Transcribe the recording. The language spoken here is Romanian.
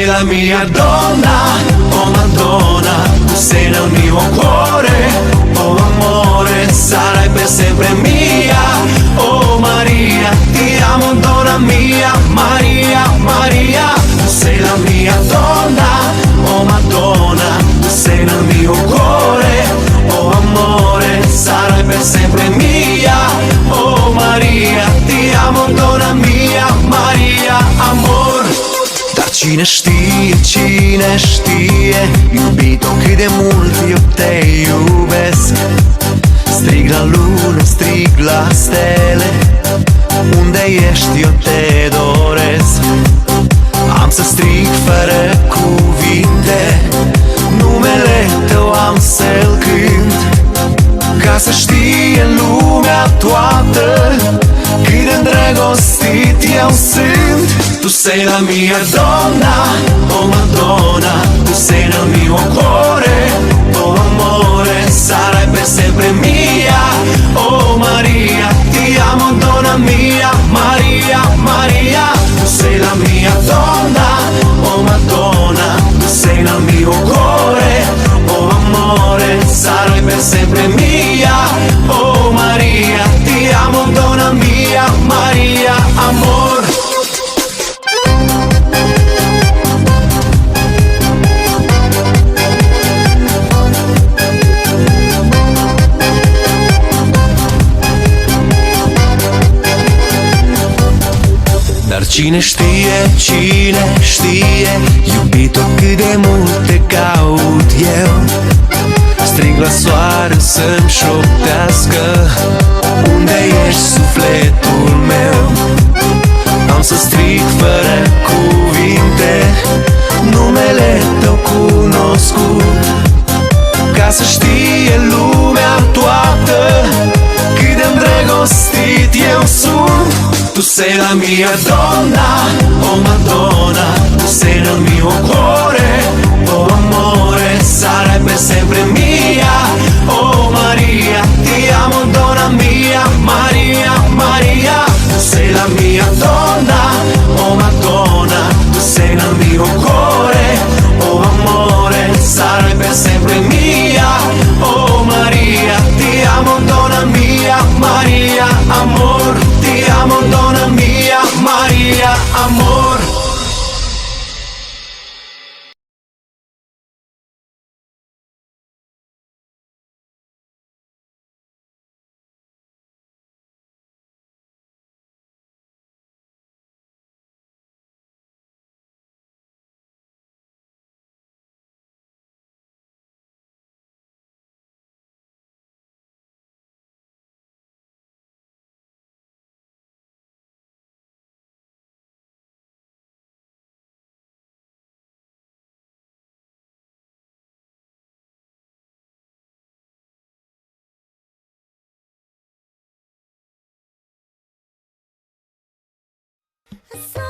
sei la mia donna, oh Madonna, tu sei nel mio cuore, oh amore, sarai per sempre mia, oh Maria, ti amo donna mia, Maria, Maria, tu sei la mia donna, oh Madonna, tu sei nel mio cuore, oh amore, sarai per sempre mia, oh Maria, ti amo donna mia, Maria, amor. Dar cine știe, iubito, cât de mult eu te iubesc. Strig la lună, strig la stele, unde ești eu te doresc. Am să strig fără cuvinte, numele tău am să-l cânt, ca să știe lumea toată cât de îndrăgostit eu sunt. Tu sei la mia donna, oh Madonna, tu sei nel mio cuore, oh amore, sarai per sempre mia, oh Maria, ti amo donna mia, Maria, Maria, tu sei la mia donna, oh Madonna, tu sei nel mio cuore, oh amore, sarai per sempre mia, oh Maria, ti amo donna mia, Maria, amor. Dar cine știe, iubito, cât de mult te caut eu. Strig la soare să-mi șoptească, unde ești sufletul meu. Am să strig fără cuvinte, numele tău cunoscut, ca să știe lumea toată cât de îndrăgostit eu sunt. Tu sei la mia donna, oh Madonna, tu sei nel mio cuore, oh amore, sarai per sempre mia, oh Maria, ti amo donna mia, Maria, Maria, tu sei la mia donna, oh Madonna, tu sei nel mio cuore, oh amore, sarai per sempre mia, oh Maria, ti amo donna mia, Maria, amor, ti amo donna mia, Maria, amor. So